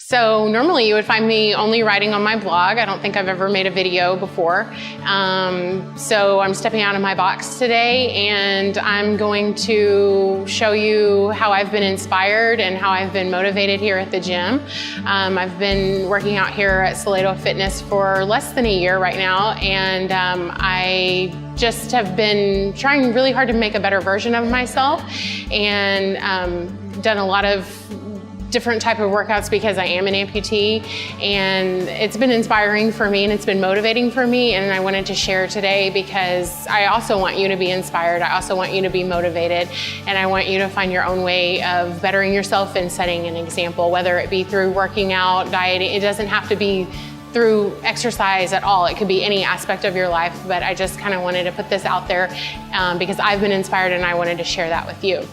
So normally you would find me only writing on my blog. I don't think I've ever made a video before. So I'm stepping out of my box today, and I'm going to show you how I've been inspired and how I've been motivated here at the gym. I've been working out here at Salado Fitness for less than a year right now, and I just have been trying really hard to make a better version of myself, and done a lot of different type of workouts because I am an amputee, and it's been inspiring for me and it's been motivating for me, and I wanted to share today because I also want you to be inspired. I also want you to be motivated, and I want you to find your own way of bettering yourself and setting an example, whether it be through working out, dieting. It doesn't have to be through exercise at all. It could be any aspect of your life, but I just kind of wanted to put this out there because I've been inspired and I wanted to share that with you.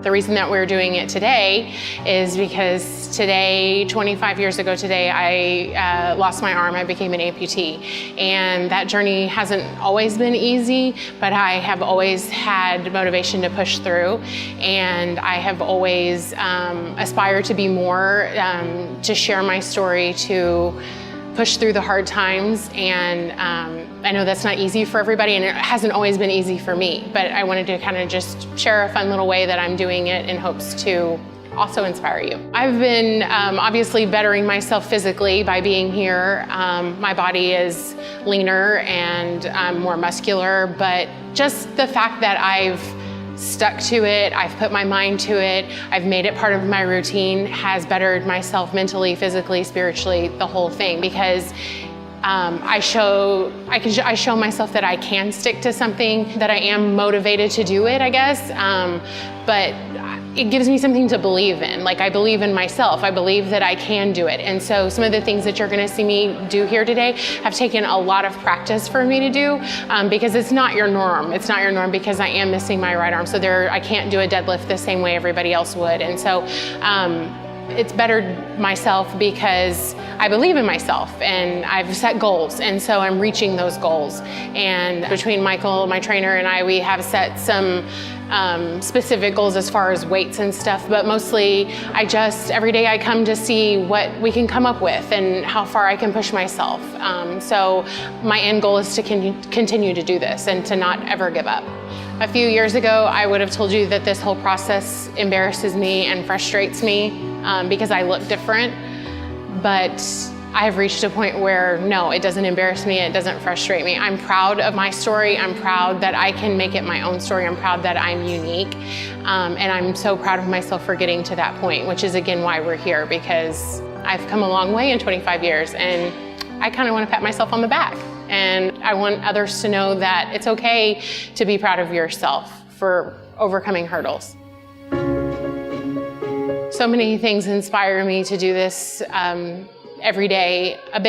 The reason that we're doing it today is because today, 25 years ago today, I lost my arm. I became an amputee. And that journey hasn't always been easy, but I have always had motivation to push through. And I have always aspired to be more, to share my story, to push through the hard times, and I know that's not easy for everybody, and it hasn't always been easy for me, but I wanted to kind of just share a fun little way that I'm doing it in hopes to also inspire you. I've been obviously bettering myself physically by being here. My body is leaner and I'm more muscular, but just the fact that I've stuck to it, I've put my mind to it, I've made it part of my routine, has bettered myself mentally, physically, spiritually, the whole thing, because I show myself that I can stick to something, that I am motivated to do it, I guess, but it gives me something to believe in. Like, I believe in myself. I believe that I can do it. And so some of the things that you're gonna see me do here today have taken a lot of practice for me to do, because it's not your norm. It's not your norm because I am missing my right arm. So I can't do a deadlift the same way everybody else would. And so it's bettered myself because I believe in myself and I've set goals, and so I'm reaching those goals. And between Michael, my trainer, and I, we have set some specific goals as far as weights and stuff, but mostly every day I come to see what we can come up with and how far I can push myself. So my end goal is to continue to do this and to not ever give up. A few years ago, I would have told you that this whole process embarrasses me and frustrates me because I look different, but I have reached a point where no, it doesn't embarrass me, it doesn't frustrate me. I'm proud of my story. I'm proud that I can make it my own story. I'm proud that I'm unique. And I'm so proud of myself for getting to that point, which is again why we're here, because I've come a long way in 25 years and I kind of want to pat myself on the back. And I want others to know that it's okay to be proud of yourself for overcoming hurdles. So many things inspire me to do this every day. A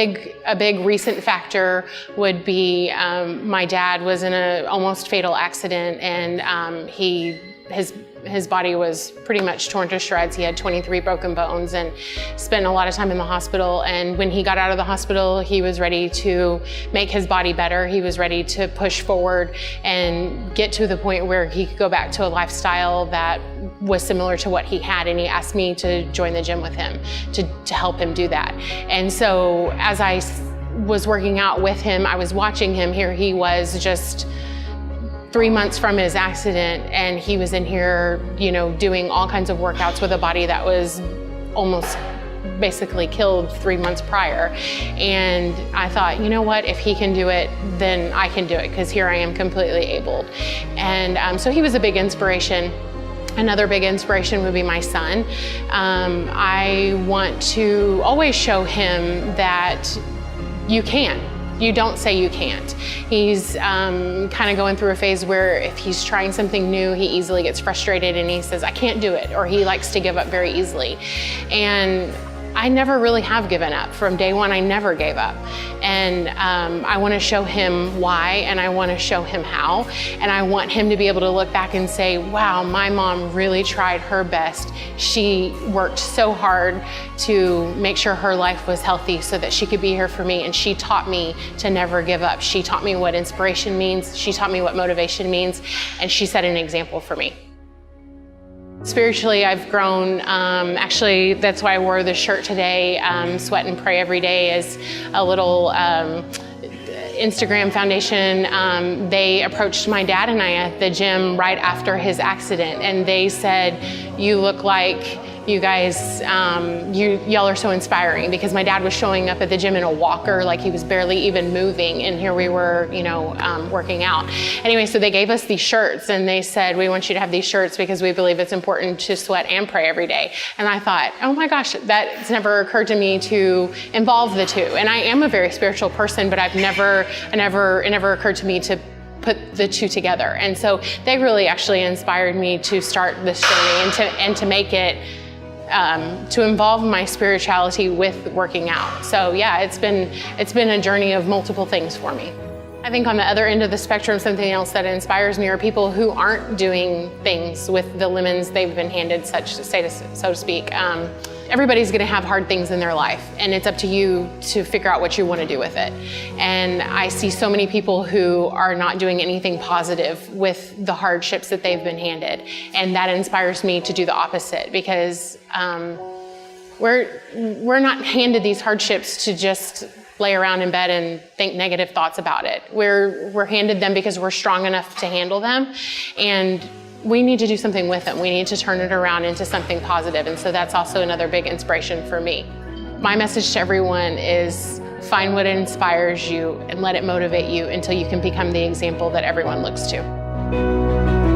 big recent factor would be my dad was in an almost fatal accident, and his body was pretty much torn to shreds. He had 23 broken bones and spent a lot of time in the hospital. And when he got out of the hospital, he was ready to make his body better. He was ready to push forward and get to the point where he could go back to a lifestyle that was similar to what he had. And he asked me to join the gym with him to help him do that. And so as I was working out with him, I was watching him. Here he was, just 3 months from his accident, and he was in here, doing all kinds of workouts with a body that was almost basically killed 3 months prior. And I thought, you know what, if he can do it, then I can do it, because here I am completely abled. And so he was a big inspiration. Another big inspiration would be my son. I want to always show him that you can. You don't say you can't. He's kind of going through a phase where if he's trying something new, he easily gets frustrated and he says, I can't do it, or he likes to give up very easily. And I never really have given up. From day one, I never gave up. And I want to show him why, and I want to show him how. And I want him to be able to look back and say, wow, my mom really tried her best. She worked so hard to make sure her life was healthy so that she could be here for me. And she taught me to never give up. She taught me what inspiration means. She taught me what motivation means. And she set an example for me. Spiritually, I've grown. Actually, that's why I wore this shirt today. Sweat and Pray Every Day is a little Instagram foundation. They approached my dad and I at the gym right after his accident, and they said, "You look like you guys, y'all are so inspiring," because my dad was showing up at the gym in a walker, like he was barely even moving, and here we were, working out. Anyway, so they gave us these shirts and they said, "We want you to have these shirts because we believe it's important to sweat and pray every day." And I thought, oh my gosh, that's never occurred to me to involve the two. And I am a very spiritual person, but it never occurred to me to put the two together. And so they really actually inspired me to start this journey and to make it to involve my spirituality with working out. So yeah, it's been a journey of multiple things for me. I think on the other end of the spectrum, something else that inspires me are people who aren't doing things with the lemons they've been handed, so to speak. Everybody's gonna have hard things in their life, and it's up to you to figure out what you wanna do with it. And I see so many people who are not doing anything positive with the hardships that they've been handed. And that inspires me to do the opposite, because we're not handed these hardships to just lay around in bed and think negative thoughts about it. We're handed them because we're strong enough to handle them, and we need to do something with them. We need to turn it around into something positive. And so that's also another big inspiration for me. My message to everyone is find what inspires you and let it motivate you until you can become the example that everyone looks to.